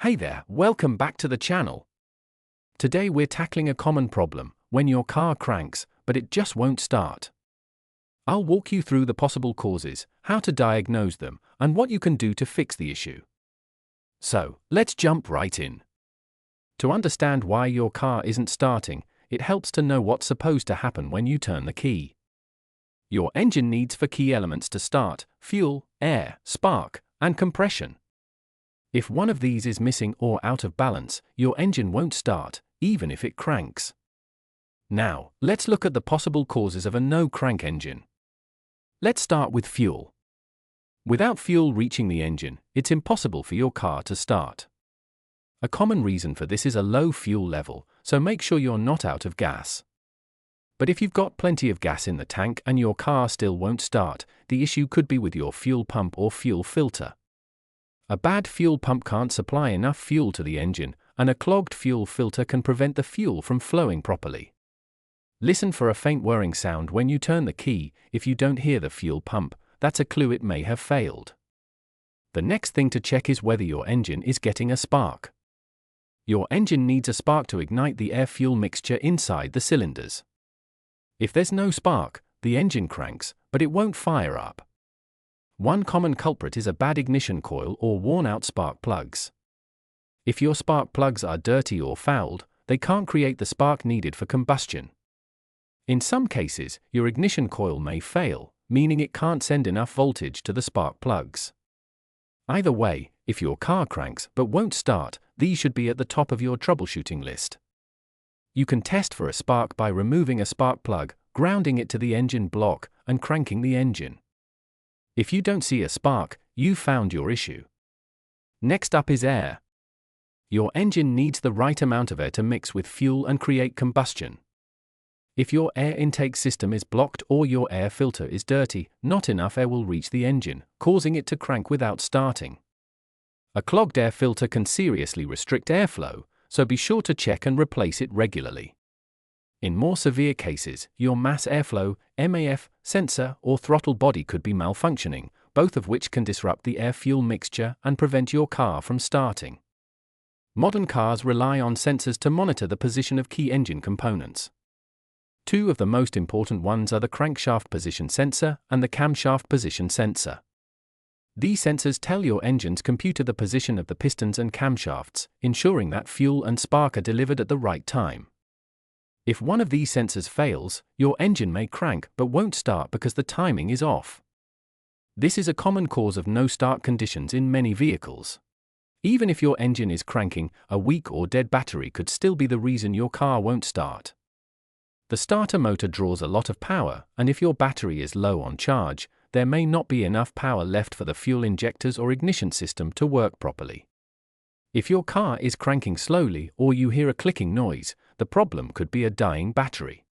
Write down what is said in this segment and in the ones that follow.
Hey there, welcome back to the channel. Today we're tackling a common problem when your car cranks, but it just won't start. I'll walk you through the possible causes, how to diagnose them, and what you can do to fix the issue. So, let's jump right in. To understand why your car isn't starting, it helps to know what's supposed to happen when you turn the key. Your engine needs 4 key elements to start: fuel, air, spark, and compression. If one of these is missing or out of balance, your engine won't start, even if it cranks. Now, let's look at the possible causes of a no-crank engine. Let's start with fuel. Without fuel reaching the engine, it's impossible for your car to start. A common reason for this is a low fuel level, so make sure you're not out of gas. But if you've got plenty of gas in the tank and your car still won't start, the issue could be with your fuel pump or fuel filter. A bad fuel pump can't supply enough fuel to the engine, and a clogged fuel filter can prevent the fuel from flowing properly. Listen for a faint whirring sound when you turn the key. If you don't hear the fuel pump, that's a clue it may have failed. The next thing to check is whether your engine is getting a spark. Your engine needs a spark to ignite the air-fuel mixture inside the cylinders. If there's no spark, the engine cranks, but it won't fire up. One common culprit is a bad ignition coil or worn-out spark plugs. If your spark plugs are dirty or fouled, they can't create the spark needed for combustion. In some cases, your ignition coil may fail, meaning it can't send enough voltage to the spark plugs. Either way, if your car cranks but won't start, these should be at the top of your troubleshooting list. You can test for a spark by removing a spark plug, grounding it to the engine block, and cranking the engine. If you don't see a spark, you've found your issue. Next up is air. Your engine needs the right amount of air to mix with fuel and create combustion. If your air intake system is blocked or your air filter is dirty, not enough air will reach the engine, causing it to crank without starting. A clogged air filter can seriously restrict airflow, so be sure to check and replace it regularly. In more severe cases, your mass airflow, MAF, sensor or throttle body could be malfunctioning, both of which can disrupt the air-fuel mixture and prevent your car from starting. Modern cars rely on sensors to monitor the position of key engine components. 2 of the most important ones are the crankshaft position sensor and the camshaft position sensor. These sensors tell your engine's computer the position of the pistons and camshafts, ensuring that fuel and spark are delivered at the right time. If one of these sensors fails, your engine may crank but won't start because the timing is off. This is a common cause of no-start conditions in many vehicles. Even if your engine is cranking, a weak or dead battery could still be the reason your car won't start. The starter motor draws a lot of power, and if your battery is low on charge, there may not be enough power left for the fuel injectors or ignition system to work properly. If your car is cranking slowly or you hear a clicking noise, the problem could be a dying battery.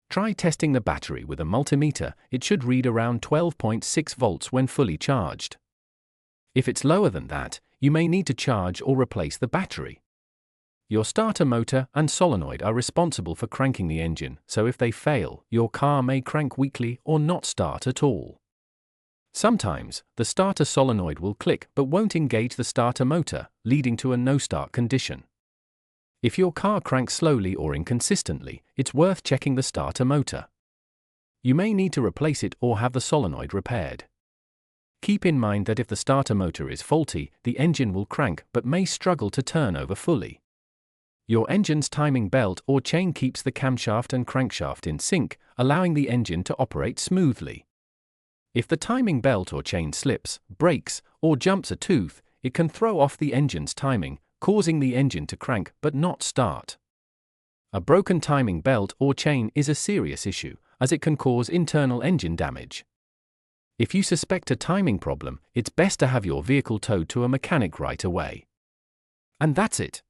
Try testing the battery with a multimeter. It should read around 12.6 volts when fully charged. If it's lower than that, you may need to charge or replace the battery. Your starter motor and solenoid are responsible for cranking the engine, so if they fail, your car may crank weakly or not start at all. Sometimes, the starter solenoid will click but won't engage the starter motor, leading to a no-start condition. If your car cranks slowly or inconsistently, it's worth checking the starter motor. You may need to replace it or have the solenoid repaired. Keep in mind that if the starter motor is faulty, the engine will crank but may struggle to turn over fully. Your engine's timing belt or chain keeps the camshaft and crankshaft in sync, allowing the engine to operate smoothly. If the timing belt or chain slips, breaks, or jumps a tooth, it can throw off the engine's timing, causing the engine to crank but not start. A broken timing belt or chain is a serious issue, as it can cause internal engine damage. If you suspect a timing problem, it's best to have your vehicle towed to a mechanic right away. And that's it.